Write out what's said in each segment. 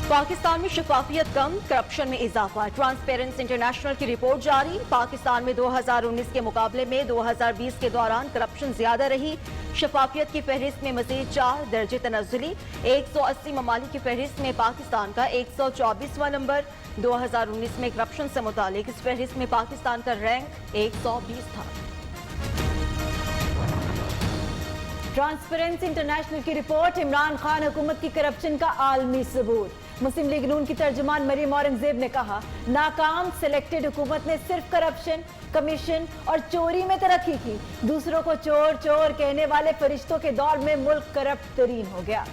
पाकिस्तान में शफाफियत कम, करप्शन में इजाफा। ट्रांसपेरेंसी इंटरनेशनल की रिपोर्ट जारी। पाकिस्तान में 2019 के मुकाबले में 2020 के दौरान करप्शन ज्यादा रही। शफाफियत की फहरिस्त में मजीद 4 दर्जे तनज़्ज़ुली। 180 ममालिक की फहरिस्त में पाकिस्तान का 124वां नंबर। 2019 में करप्शन से मुतालिक इस फहरिस्त में पाकिस्तान का रैंक 120 था। ट्रांसपेरेंसी इंटरनेशनल की रिपोर्ट, इमरान खान हुकूमत की करप्शन का आलमी सबूत। मुस्लिम लीग नून की तर्जुमान मरीम औरंगजेब ने कहा, नाकाम सिलेक्टेड हुकूमत ने सिर्फ करप्शन, कमीशन और चोरी में तरक्की की। दूसरों को चोर चोर कहने वाले फरिश्तों के दौर में मुल्क करप्ट तरीन हो गया।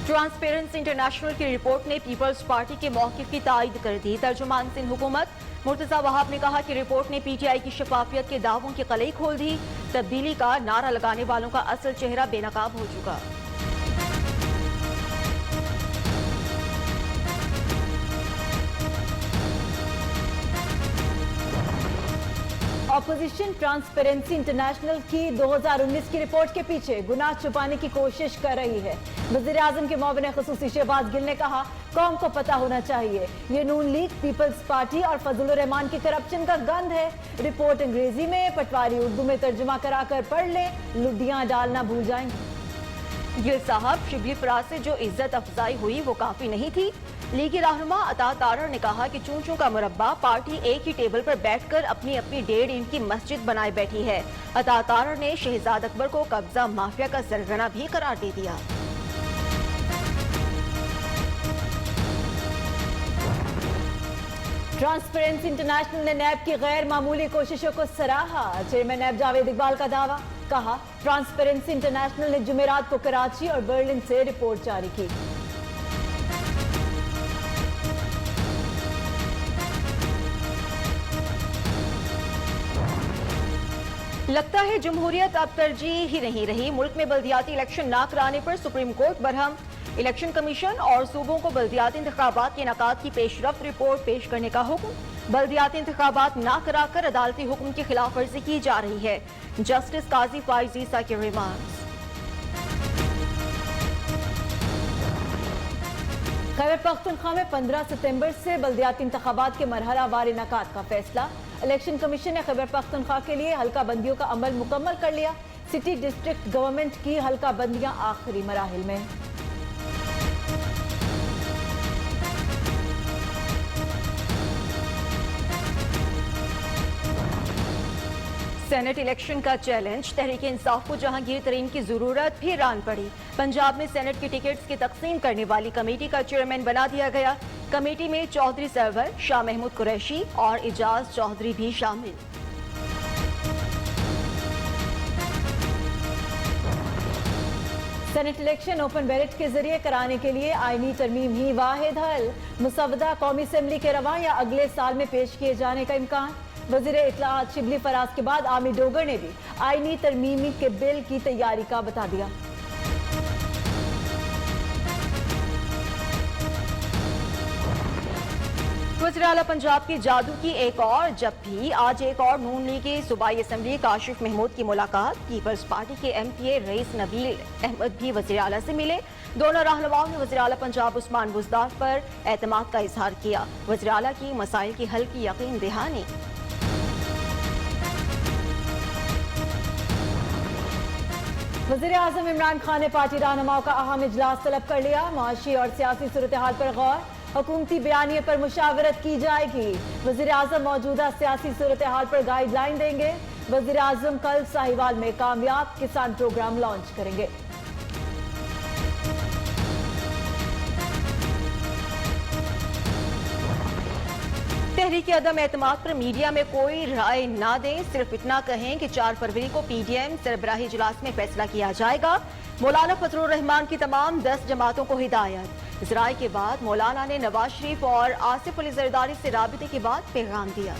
ट्रांसपेरेंसी इंटरनेशनल की रिपोर्ट ने पीपल्स पार्टी के मौक़िफ़ की तायद कर दी। तर्जुमान सिंध हुकूमत मुर्तज़ा वहाब ने कहा कि रिपोर्ट ने पीटीआई की शफाफियत के दावों की कलई खोल दी। तब्दीली का नारा लगाने वालों का असल चेहरा बेनकाब हो चुका। ऑपोजिशन ट्रांसपेरेंसी इंटरनेशनल की 2019 की रिपोर्ट के पीछे गुनाह छुपाने की कोशिश कर रही है। वज़ीर आज़म के मुआविन ख़ुसूसी शहबाज गिल ने कहा, कौम को पता होना चाहिए ये नून लीग, पीपल्स पार्टी और फजलुर रहमान की करप्शन का गंद है। रिपोर्ट अंग्रेजी में, पटवारी उर्दू में तर्जुमा कराकर पढ़ लें, लुडियां डालना भूल जाएंगे। गिल साहब, शिबली फराज से जो इज्जत अफजाई हुई वो काफी नहीं थी। लीगी रहनुमा अता तारड़ ने कहा कि चूं चूं का मुरब्बा, पार्टी एक ही टेबल पर बैठकर अपनी अपनी 1.5 इंच की मस्जिद बनाए बैठी है। अता तारड़ ने शहजाद अकबर को कब्जा माफिया का सरगना भी करार दे दिया। ट्रांसपेरेंसी इंटरनेशनल ने नैब की गैर मामूली कोशिशों को सराहा। चेयरमैन नैब जावेद इकबाल का दावा, कहा ट्रांसपेरेंसी इंटरनेशनल ने जुमेरात को कराची और बर्लिन से रिपोर्ट जारी की। लगता है जमहूरियत अब तरजीह ही नहीं रही। मुल्क में बल्दियाती इलेक्शन ना कराने पर supreme court Barham. Election commission और सूबों को बल्दियाती इंतखाबात के इनेकाद की पेशरफ्त रिपोर्ट पेश करने का हुक्म। बल्दियाती इंतखाबात ना कराकर अदालती हुक्म की खिलाफ वर्जी की जा रही है। जस्टिस काजी फाइज ईसा के रिमार्क्स। खैबर पख्तूनख्वा में 15 सितंबर से बल्दियाती इंतखाबात के मरहलावार इनेकाद का फैसला। इलेक्शन कमीशन ने खैबर पख्तूनख्वा के लिए हल्का बंदियों का अमल मुकम्मल कर लिया। सिटी डिस्ट्रिक्ट गवर्नमेंट की हल्का बंदियां आखिरी मराहिल में। सेनेट इलेक्शन का चैलेंज, तहरीक इंसाफ को जहांगीर तरीन की जरूरत फिर आन पड़ी। पंजाब में सेनेट की टिकट्स की तकसीम करने वाली कमेटी का चेयरमैन बना दिया गया। कमेटी में चौधरी सरवर, शाह महमूद कुरैशी और इजाज चौधरी भी शामिल। सेनेट इलेक्शन ओपन बैलेट के जरिए कराने के लिए आईनी तरमीम ही वाहिद हल। मुसवदा कौमी असेंबली के रवा या अगले साल में पेश किए जाने का इम्कान। वज़ीर इत्तलाआत शिबली फराज के बाद आमी डोगर ने भी आईनी तरमीमी के बिल की तैयारी का बता दिया। वज़ीर आला पंजाब की जादू की एक और जप्पी। आज एक और नून लीग की सूबाई असेंबली काशिफ महमूद की मुलाकात। पीपल्स पार्टी के एमपीए रईस नबील अहमद भी वज़ीर आला से मिले। दोनों रहनुमाओं ने वज़ीर आला पंजाब उस्मान बुज़दार पर एतमाद का इजहार किया। वज़ीर आला की मसाइल की हल की यकीन दहानी। वज़ीर आज़म इमरान खान ने पार्टी रहनुमाओं का अहम इजलास तलब कर लिया। मुआशी और सियासी सूरत हाल पर गौर, हुकूमती बयानिए पर मुशावरत की जाएगी। वज़ीर आज़म मौजूदा सियासी सूरत हाल पर गाइडलाइन देंगे। वज़ीर आज़म कल साहिवाल में कामयाब किसान प्रोग्राम लॉन्च करेंगे। तहरीक अदम एतमाद पर मीडिया में कोई राय ना दें, सिर्फ इतना कहें कि 4 फरवरी को पीडीएम सरबराही इजलास में फैसला किया जाएगा। मौलाना फजलुर रहमान की तमाम 10 जमातों को हिदायत। इस राय के बाद मौलाना ने नवाज शरीफ और आसिफ अली जरदारी से राबिते के बाद पैगाम दिया।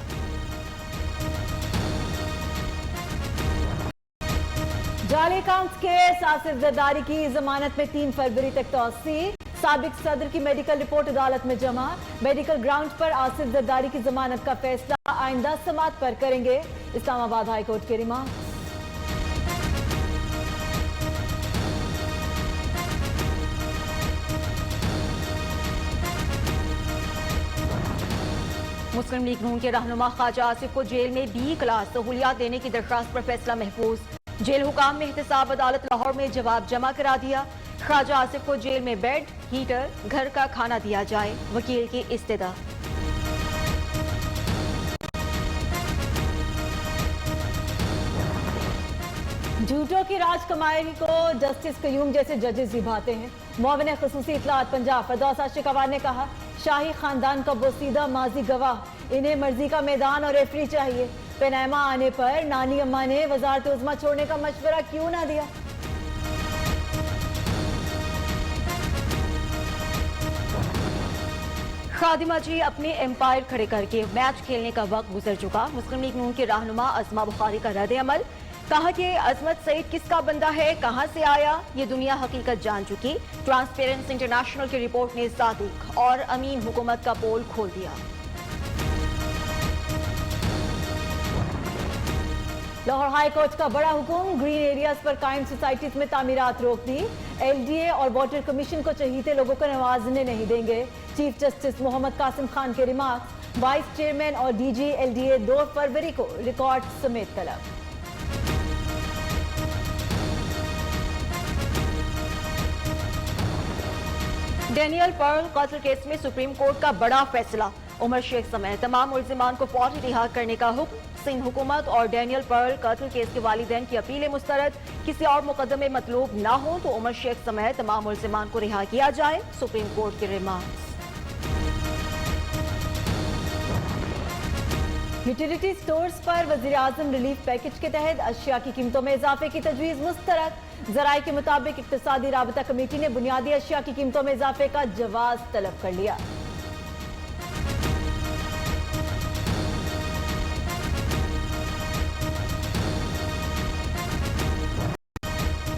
जाली अकाउंट्स केस, आसिफ जरदारी की जमानत में 3 फरवरी तक तौसी। साबिक सदर की मेडिकल रिपोर्ट अदालत में जमा। मेडिकल ग्राउंड पर आसिफ जरदारी की जमानत का फैसला आइंदा समात पर करेंगे। इस्लामाबाद हाईकोर्ट के रिमार्क्स। मुस्लिम लीग नून के रहनुमा ख्वाजा आसिफ को जेल में बी क्लास सहूलियात देने की दरख्वास्त पर फैसला महफूज। जेल हुकाम में एहतसाब अदालत लाहौर में जवाब जमा करा दिया। ख्वाजा आसिफ को जेल में बेड, हीटर, घर का खाना दिया जाए, वकील की इस्तदा। झूठों की राजकुमारी को जस्टिस कयूम जैसे जजेस निभाते हैं। मुआविन खसूसी इत्तलात पंजाब फरदौस आशिकवार ने कहा, शाही खानदान का बोसीदा माजी गवाह, इन्हें मर्जी का मैदान और रेफरी चाहिए। पैनामा आने पर नानी अम्मा ने वजारत उज़्मा छोड़ने का मशवरा क्यों ना दिया? खादिमा जी, अपने एम्पायर खड़े करके मैच खेलने का वक्त गुजर चुका। मुस्लिम लीग नून के रहनुमा अज़मा बुखारी का रद्द अमल, कहा कि अजमत सईद किसका बंदा है, कहां से आया, ये दुनिया हकीकत जान चुकी। ट्रांसपेरेंसी इंटरनेशनल की रिपोर्ट ने सादिक और अमीन हुकूमत का पोल खोल दिया। लाहौर हाई कोर्ट का बड़ा हुक्म, ग्रीन एरियाज पर कायम सोसाइटीज में तामीरात रोक दी। एलडीए और वाटर कमीशन को चहीते लोगों को नवाजने नहीं देंगे। चीफ जस्टिस मोहम्मद कासिम खान के रिमार्क्स। वाइस चेयरमैन और डीजी एलडीए 2 फरवरी को रिकॉर्ड समेत तलब। डेनियल पर्ल कत्ल केस में सुप्रीम कोर्ट का बड़ा फैसला। उमर शेख समेत तमाम मुल्जिमान को फौरी रिहा करने का हुक्म। सिंध हुकूमत और डेनियल पर्ल कत्ल केस के वालिदैन की अपीलें मुस्तरद। किसी और मुकदमे मतलूब ना हो तो उमर शेख समेत तमाम मुल्जिमान को रिहा किया जाए, सुप्रीम कोर्ट के रिमार्क्स। यूटिलिटी स्टोर्स पर वज़ीर-ए-आज़म रिलीफ पैकेज के तहत अशिया की कीमतों में इजाफे की तजवीज़ मुस्तरद। ज़राए के मुताबिक इक्तिसादी राबता कमेटी ने बुनियादी अशिया की कीमतों में इजाफे का जवाज तलब कर लिया।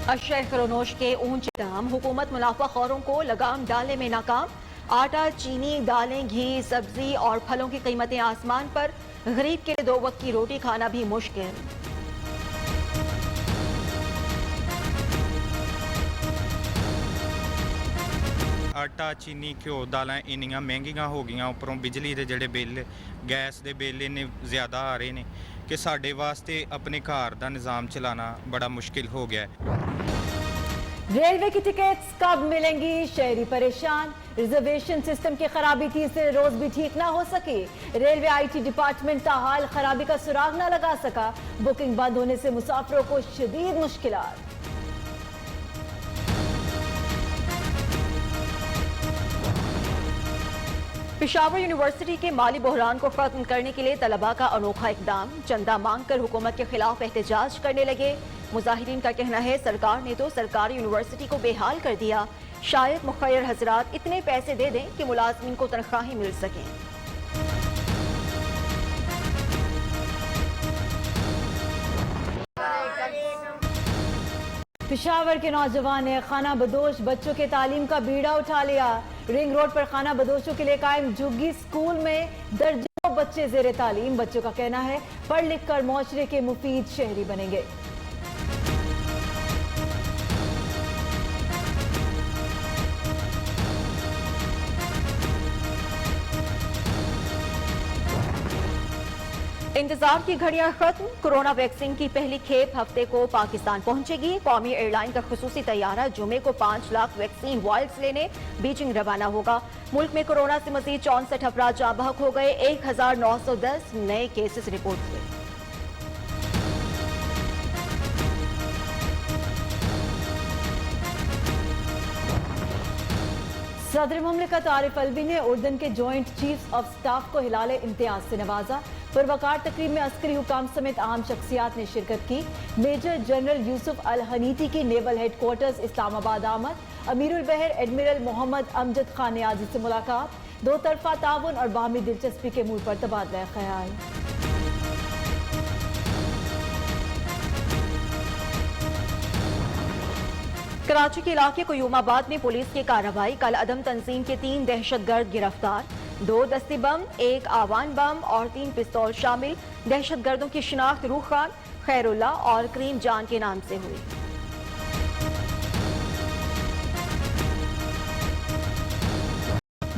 अशिया खरोनोश के ऊंचे दाम, हुकूमत मुनाफाखोरों को लगाम डालने में नाकाम। आटा, चीनी, दालें, घी, सब्जी और फलों की कीमतें आसमान पर। गरीब के लिए 2 वक्त की रोटी खाना भी मुश्किल। आटा, चीनी, घ्यो, दालां इन्नियां महंगियां हो गईयां, उपरों बिजली के जिहड़े बिल, गैस के बिल इन्ने ज़्यादा आ रहे हैं कि साडे वास्ते अपने घर का निज़ाम चलाना बड़ा मुश्किल हो गया है। रेलवे की टिकट्स कब मिलेंगी, शहरी परेशान। रिजर्वेशन सिस्टम की खराबी तीसरे रोज भी ठीक ना हो सकी। रेलवे आईटी डिपार्टमेंट ताहाल खराबी का सुराग ना लगा सका। बुकिंग बंद होने से मुसाफिरों को शदीद मुश्किलात। पेशावर यूनिवर्सिटी के माली बहरान को खत्म करने के लिए तलबा का अनोखा इकदाम। चंदा मांगकर हुकूमत के खिलाफ एहतजाज करने लगे। मुजाहिरीन का कहना है, सरकार ने तो सरकारी यूनिवर्सिटी को बेहाल कर दिया। शायद मुखैर हजरात इतने पैसे दे दें कि मुलाजमीन को तनख्वाहें मिल सकें। पेशावर के नौजवान ने खाना बदोश बच्चों के तालीम का बीड़ा उठा लिया। रिंग रोड पर खाना बदोशों के लिए कायम झुग्गी स्कूल में दर्जनों बच्चे जेर तालीम। बच्चों का कहना है, पढ़ लिख कर मुआशरे के मुफीद शहरी बनेंगे। इंतजार की घड़ियां खत्म। कोरोना वैक्सीन की पहली खेप हफ्ते को पाकिस्तान पहुंचेगी। कौमी एयरलाइन का खुसूसी तैयारा जुमे को 5 लाख वैक्सीन वायल्स लेने बीजिंग रवाना होगा। मुल्क में कोरोना से मजीद 64 अफराद जाँ बहक हो गए। 1910 नए केसेस रिपोर्ट हुए। सदर मुमलिकत आरिफ अलवी ने उर्दन के जॉइंट चीफ्स ऑफ स्टाफ को हिलाले इम्तियाज से नवाजा। पुरवकार तकरीब में अस्करी हुकाम समेत आम शख्सियात ने शिरकत की। मेजर जनरल यूसुफ अल हनीती की नेवल हेडक्वार्टर्स इस्लामाबाद आमद। अमीरुल बहर एडमिरल मोहम्मद अमजद खान नियाजी से मुलाकात। 2 तरफा ताउन और बाहमी दिलचस्पी के मूड पर तबादला ख्याल। कराची के इलाके कुयूमाबाद में पुलिस की कार्रवाई। कल अदम तंजीम के 3 दहशतगर्द गिरफ्तार। 2 दस्ती बम, 1 आवान बम और 3 पिस्तौल शामिल। दहशतगर्दों की शिनाख्त रूह खान, खैरुल्ला और करीम जान के नाम से हुई।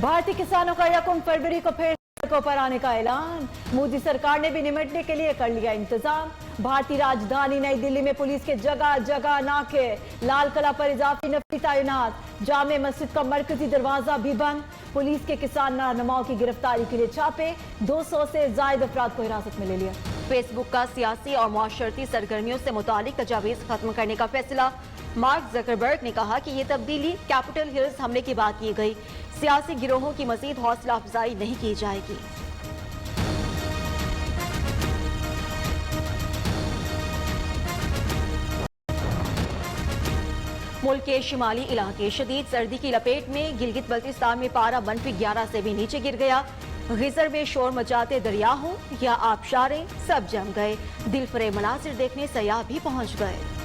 भारतीय किसानों का 1 फरवरी को फिर सड़कों पर आने का ऐलान। मोदी सरकार ने भी निपटने के लिए कर लिया इंतजाम। भारतीय राजधानी नई दिल्ली में पुलिस के जगह जगह नाके, लाल किला पर इजाफी नफरी तैनात। जामे मस्जिद का मरकजी दरवाजा भी बंद। पुलिस के किसान रहनुमाओं की गिरफ्तारी के लिए छापे। 200 से ज्यादा अफराद को हिरासत में ले लिया। फेसबुक का सियासी और मुआशरती सरगर्मियों से मुतालिक तजावीज़ खत्म करने का फैसला। मार्क जकरबर्ग ने कहा कि ये तब्दीली कैपिटल हिल्स हमले के बाद की गई। सियासी गिरोहों की मजीद हौसला अफजाई नहीं की जाएगी। मुल्क के शिमाली इलाके शदीद सर्दी की लपेट में। गिलगित बल्तिस्तान में पारा -11 से भी नीचे गिर गया। गिजर में शोर मचाते दरिया हों या आबशारें सब जम गए। दिल फरेब मनाजिर देखने सयाह भी पहुंच गए।